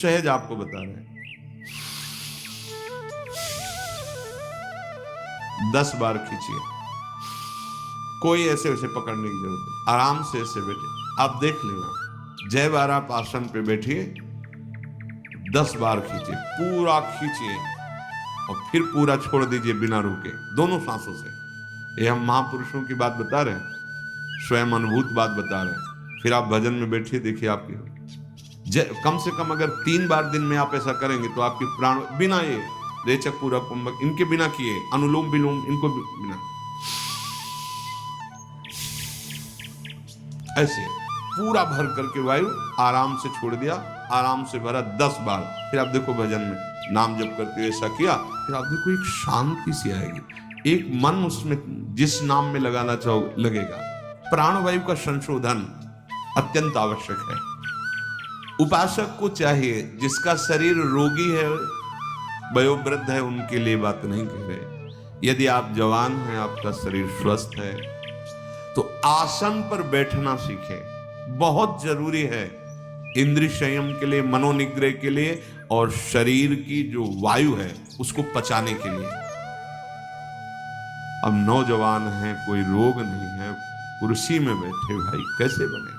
सहज आपको बता रहे हैं। 10 बार खींचिए, कोई ऐसे वैसे पकड़ने की जरूरत नहीं, आराम से ऐसे बैठे। आप देख लेना, जय बार आप आसन पे बैठिए, 10 बार खींचिए, पूरा खींचिए और फिर पूरा छोड़ दीजिए बिना रुके, दोनों सांसों से। ये हम महापुरुषों की बात बता रहे हैं, स्वयं अनुभूत बात बता रहे हैं। फिर आप भजन में बैठिए, देखिए आपकी कम से कम अगर 3 बार दिन में आप ऐसा करेंगे तो आपकी प्राण बिना ये रेचक पूरक कुंभक इनके बिना किए, अनुलोम विलोम इनको बिना, ऐसे पूरा भर करके वायु आराम से छोड़ दिया, आराम से भरा 10 बार। फिर आप देखो भजन में नाम जप करते ऐसा किया, फिर आप देखो एक शांति सी आएगी, एक मन उसमें जिस नाम में लगाना चाहो लगेगा। प्राणवायु का संशोधन अत्यंत आवश्यक है। उपासक को चाहिए, जिसका शरीर रोगी है, वयोवृद्ध है, उनके लिए बात नहीं कह रहे। यदि आप जवान हैं, आपका शरीर स्वस्थ है, तो आसन पर बैठना सीखें, बहुत जरूरी है इंद्रिय संयम के लिए, मनोनिग्रह के लिए और शरीर की जो वायु है उसको पचाने के लिए। अब नौजवान हैं, कोई रोग नहीं है, कुर्सी में बैठे भाई कैसे बने?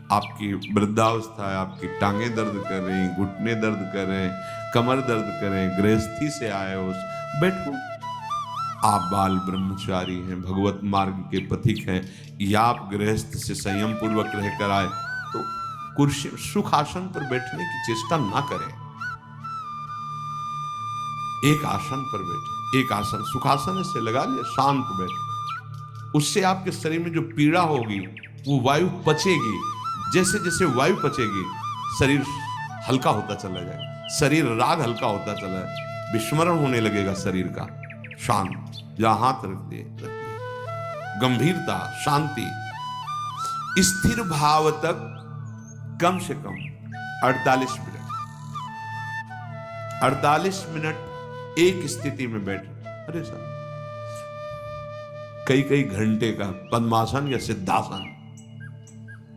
आपकी वृद्धावस्था है, आपकी टांगें दर्द कर रही, घुटने दर्द कर रहे हैं, कमर दर्द कर रहे हैं, गृहस्थी से आए हो, बैठो। आप बाल ब्रह्मचारी हैं, भगवत मार्ग के पथिक हैं, या आप गृहस्थ से संयम पूर्वक रहकर आए, तो कुर्सी सुख आसन पर बैठने की चेष्टा ना करें। एक आसन पर बैठे, एक आसन सुखासन से लगा लिया, शांत बैठे। उससे आपके शरीर में जो पीड़ा होगी वो वायु पचेगी। जैसे जैसे वायु पचेगी शरीर हल्का होता चला जाएगा, शरीर राग हल्का होता चला जाए, विस्मरण होने लगेगा शरीर का। शांत, जहां हाथ रख दिए, गंभीरता, शांति, स्थिर भाव तक कम से कम 48 मिनट, 48 मिनट एक स्थिति में बैठ। अरे सर, कई कई घंटे का पद्मासन या सिद्धासन,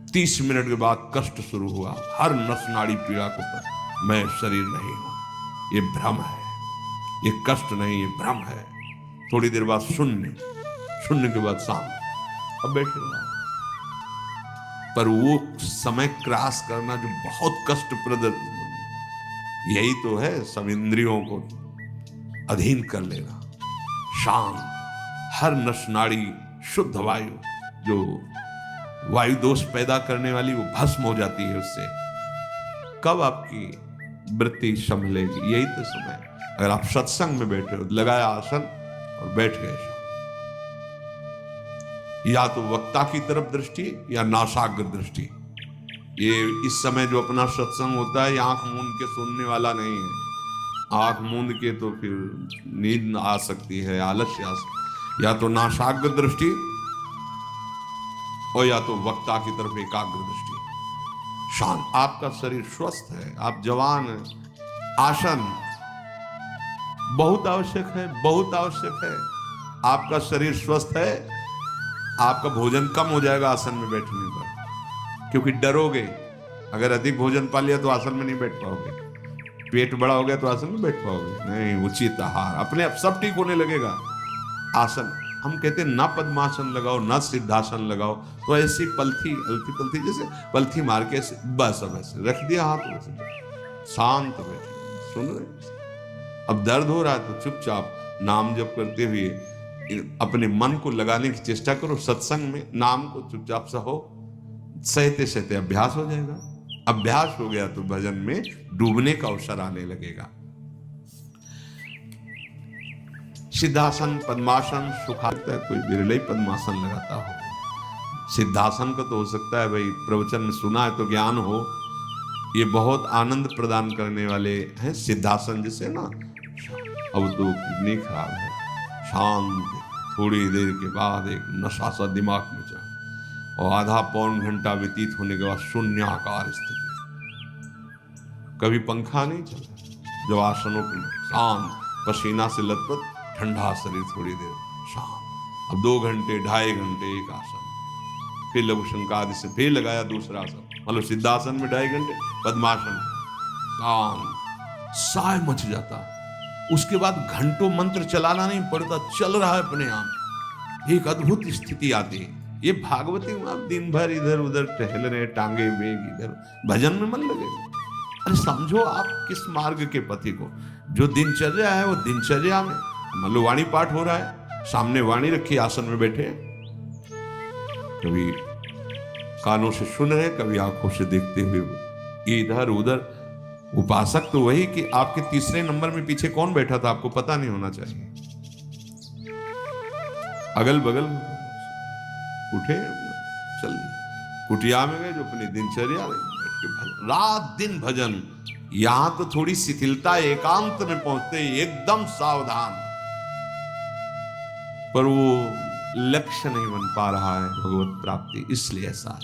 30 मिनट के बाद कष्ट शुरू हुआ, हर नस नाड़ी पीड़ा को पर मैं शरीर नहीं हूं, ये भ्रम है, ये कष्ट नहीं, ये भ्रम है। थोड़ी देर बाद शून्य, शून्य के बाद शांत, अब बैठे रहो। पर वो समय क्रॉस करना जो बहुत कष्टप्रद, यही तो है सब इंद्रियों को अधीन कर लेना। शांत, हर नस नाड़ी शुद्ध वायु, जो वायु दोष पैदा करने वाली, वो भस्म हो जाती है उससे। कब आपकी वृत्ति संभलेगी? यही तो समय है। अगर आप सत्संग में बैठे हो, लगाया आसन और बैठ गए, या तो वक्ता की तरफ दृष्टि या नासाग्र दृष्टि। ये इस समय जो अपना सत्संग होता है, आंख मूंद के सुनने वाला नहीं है। आंख मूंद के तो फिर नींद आ सकती है, आलस्य आ सकती है। या तो नासाग्र दृष्टि और या तो वक्ता की तरफ एकाग्र दृष्टि। शांत, आपका शरीर स्वस्थ है, आप जवान हैं। आसन बहुत आवश्यक है, बहुत आवश्यक है। आपका शरीर स्वस्थ है, आपका भोजन कम हो जाएगा आसन में बैठने पर, क्योंकि डरोगे। अगर अधिक भोजन पा लिया तो आसन में नहीं बैठ पाओगे, पेट बड़ा हो गया तो आसन में बैठ पाओगे नहीं। उचित आहार, अपने आप सब ठीक होने लगेगा। आसन, हम कहते हैं ना पद्मासन लगाओ ना सिद्धासन लगाओ, तो ऐसी पलथी, हल्की पलथी, जैसे पलथी मार के बस अब ऐसे रख दिया हाथ, वैसे शांत बैठे, सुन रहे। अब दर्द हो रहा है तो चुपचाप नाम जप करते हुए अपने मन को लगाने की चेष्टा करो। सत्संग में नाम को चुपचाप सहो, सहते सहते अभ्यास हो जाएगा। अभ्यास हो गया तो भजन में डूबने का अवसर आने लगेगा। सिद्धासन, पद्मासन, सुखासन, कोई बिरले पद्मासन लगाता हो। सिद्धासन का तो हो सकता है भाई प्रवचन में सुना है तो ज्ञान हो, ये बहुत आनंद प्रदान करने वाले हैं सिद्धासन। जैसे ना, अब तो किडनी खराब है, शांत, थोड़ी देर के बाद एक नशा सा दिमाग में चढ़ा, और आधा पौन घंटा व्यतीत होने के बाद शून्याकार स्थिति, कभी पंखा नहीं चला, जब आसनों पर शांत, पसीना से लथपथ, ठंडा शरीर, थोड़ी देर शांत। अब 2 घंटे 2.5 घंटे एक आसन, फिर लघु शंका आदि से फिर लगाया दूसरा आसन, मतलब सिद्धासन में 2.5 घंटे, पद्मासन एकांत, साय मच जाता। उसके बाद घंटों मंत्र चलाना नहीं पड़ता, चल रहा है अपने आप, एक अद्भुत स्थिति आती है। ये भागवती में आप दिन भर इधर उधर टहल रहे, टांगे बेग इधर, भजन में मन लगेगा। अरे समझो आप किस मार्ग के पति को, जो दिनचर्या है वो दिनचर्या में, मान लो वाणी पाठ हो रहा है, सामने वाणी रखी, आसन में बैठे, कभी कानों से सुन रहे, कभी आंखों से देखते हुए इधर उधर। उपासक तो वही कि आपके तीसरे नंबर में पीछे कौन बैठा था आपको पता नहीं होना चाहिए। अगल बगल उठे, चल दिया, कुटिया में गए, जो अपनी दिनचर्या बैठ के भजन, रात दिन भजन। यहां तो थोड़ी शिथिलता, एकांत में पहुंचते एकदम सावधान, पर वो लक्ष्य नहीं बन पा रहा है भगवत प्राप्ति, इसलिए ऐसा।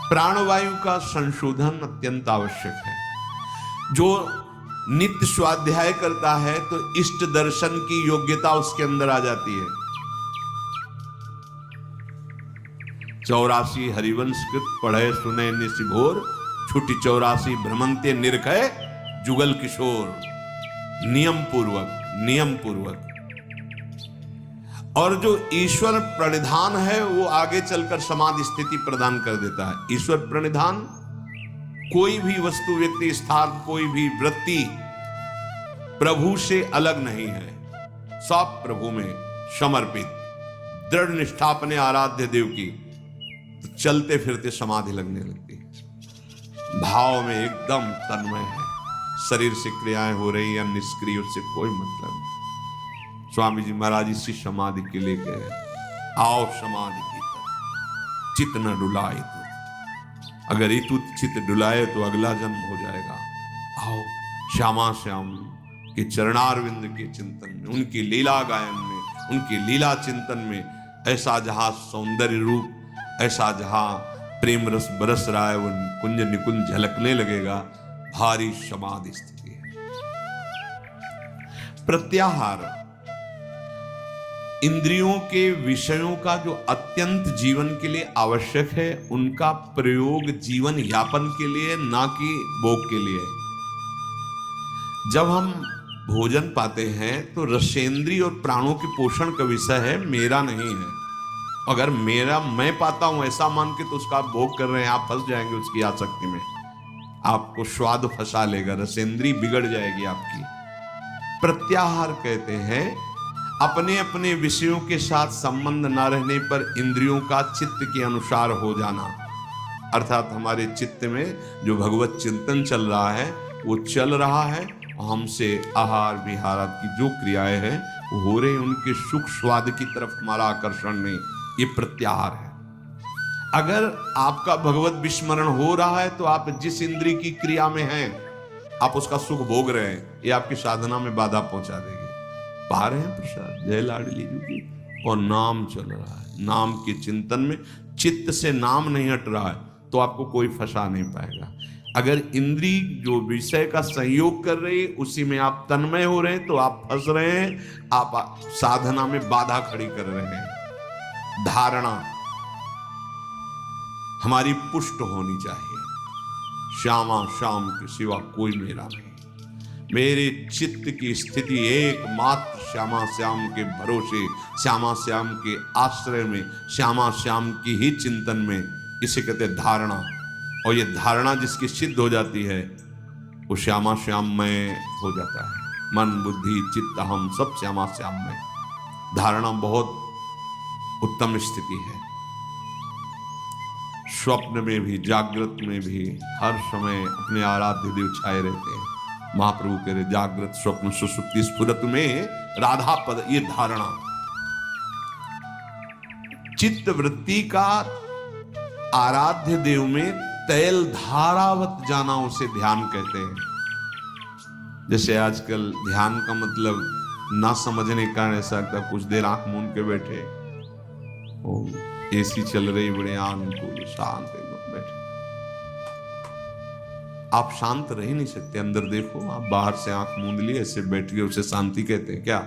प्राणवायु का संशोधन अत्यंत आवश्यक है। जो नित्य स्वाध्याय करता है तो इष्ट दर्शन की योग्यता उसके अंदर आ जाती है। 84 हरिवंश कृत पढ़े सुने निशिभोर, छुटी 84 भ्रमंते निरखय जुगल किशोर। नियम पूर्वक। और जो ईश्वर प्रणिधान है वो आगे चलकर समाधि स्थिति प्रदान कर देता है। ईश्वर प्रणिधान कोई भी वस्तु, व्यक्ति, स्थान, कोई भी वृत्ति प्रभु से अलग नहीं है, सब प्रभु में समर्पित, दृढ़ निष्ठा अपने आराध्य देव की, तो चलते फिरते समाधि लगने लगती है। भाव में एकदम तन्मय है, शरीर से क्रियाएं हो रही या निष्क्रिय, उससे कोई मतलब नहीं। स्वामी जी महाराज इसी समाधि के लिए गए, आओ समाधि की तरफ, चित्त न डुलाए तो, अगर इतु चित्त डुलाए तो अगला जन्म हो जाएगा। आओ श्यामा श्याम के चरणारविंद के चिंतन में, उनकी लीला गायन में, उनकी लीला चिंतन में, ऐसा जहां सौंदर्य रूप, ऐसा जहां प्रेम रस बरस रहा है, वो कुंज निकुंज झलकने लगेगा। भारी समाधि स्थिति है। प्रत्याहार, इंद्रियों के विषयों का जो अत्यंत जीवन के लिए आवश्यक है, उनका प्रयोग जीवन यापन के लिए, ना कि भोग के लिए। जब हम भोजन पाते हैं तो रसेंद्रिय और प्राणों के पोषण का विषय है, मेरा नहीं है। अगर मेरा मैं पाता हूं ऐसा मान के तो उसका आप भोग कर रहे हैं, आप फंस जाएंगे उसकी आसक्ति में, आपको स्वाद फंसा लेगा, रसेंद्री बिगड़ जाएगी आपकी। प्रत्याहार कहते हैं अपने अपने विषयों के साथ संबंध न रहने पर इंद्रियों का चित्त के अनुसार हो जाना, अर्थात हमारे चित्त में जो भगवत चिंतन चल रहा है वो चल रहा है, हमसे आहार विहार की जो क्रियाएं हैं वो हो रही, उनके सुख स्वाद की तरफ हमारा आकर्षण नहीं, ये प्रत्याहार है। अगर आपका भगवत विस्मरण हो रहा है तो आप जिस इंद्रिय की क्रिया में हैं, आप उसका सुख भोग रहे हैं, ये आपकी साधना में बाधा पहुंचा देगी। पा रहे हैं प्रसाद जय लाडली जी, और नाम चल रहा है, नाम के चिंतन में चित्त से नाम नहीं हट रहा है तो आपको कोई फंसा नहीं पाएगा। अगर इंद्री जो विषय का संयोग कर रही है उसी में आप तन्मय हो रहे हैं तो आप फंस रहे हैं, आप साधना में बाधा खड़ी कर रहे हैं। धारणा हमारी पुष्ट होनी चाहिए, श्यामा श्याम के सिवा कोई मेरा नहीं, मेरे चित्त की स्थिति एकमात्र श्यामा श्याम के भरोसे, श्यामा श्याम के आश्रय में, श्यामा श्याम की ही चिंतन में, इसे कहते धारणा। और ये धारणा जिसकी सिद्ध हो जाती है वो श्यामा श्याम में हो जाता है। मन बुद्धि चित्त हम सब श्यामा श्याम में। धारणा बहुत उत्तम स्थिति है। स्वप्न में भी जागृत में भी हर समय अपने आराध्य देव छाए रहते हैं। महाप्रभु कह रहे जागृत स्वप्न सुसुप्ति स्फुरत में राधा पद, ये धारणा। चित्त वृत्ति का आराध्य देव में तैल धारावत जाना उसे ध्यान कहते हैं। जैसे आजकल ध्यान का मतलब ना समझने का ऐसा लगता, कुछ देर आंख मूंद के बैठे, एसी चल रही बड़े अनुकूल शांत एकदम बैठे, आप शांत रह ही नहीं सकते। अंदर देखो, आप बाहर से आंख मूंद लिए ऐसे बैठ गए, उसे शांति कहते हैं क्या?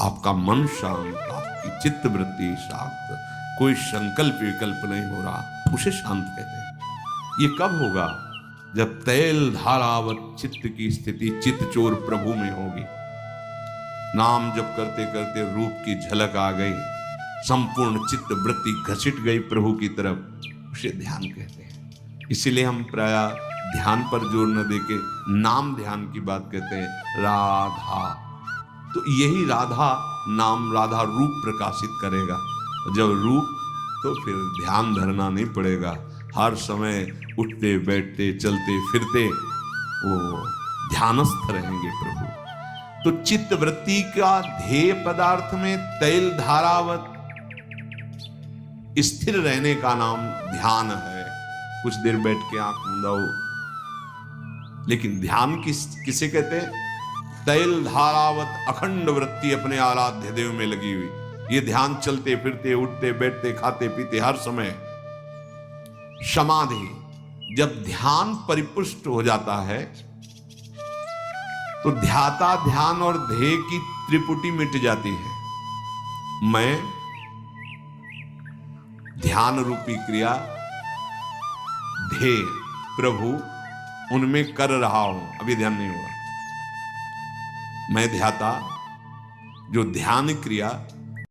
आपका मन शांत, आपकी चित्त वृत्ति शांत, कोई संकल्प विकल्प नहीं हो रहा, उसे शांत कहते हैं। ये कब होगा? जब तैल धारावत चित्त की स्थिति चित्त चोर प्रभु में होगी। नाम जप करते करते रूप की झलक आ गई, संपूर्ण चित्त वृत्ति घसीट गई प्रभु की तरफ, उसे ध्यान कहते हैं। इसीलिए हम प्राय ध्यान पर जोर न देके नाम ध्यान की बात कहते हैं, राधा। तो यही राधा नाम, राधा रूप प्रकाशित करेगा। जब रूप, तो फिर ध्यान धरना नहीं पड़ेगा। हर समय उठते बैठते चलते फिरते वो ध्यानस्थ रहेंगे प्रभु। तो चित्त वृत्ति का ध्येय पदार्थ में तैल धारावत स्थिर रहने का नाम ध्यान है। कुछ देर बैठ के आंख मूंदाओ, लेकिन ध्यान किसे कहते हैं? तैल धारावत अखंड वृत्ति अपने आराध्य देव में लगी हुई। ये ध्यान चलते फिरते उठते बैठते खाते पीते हर समय। समाधि, जब ध्यान परिपुष्ट हो जाता है तो ध्याता ध्यान और ध्येय की त्रिपुटी मिट जाती है। मैं ध्यान रूपी क्रिया, ध्येय प्रभु, उनमें कर रहा हूं, अभी ध्यान नहीं हुआ। मैं ध्याता, जो ध्यान क्रिया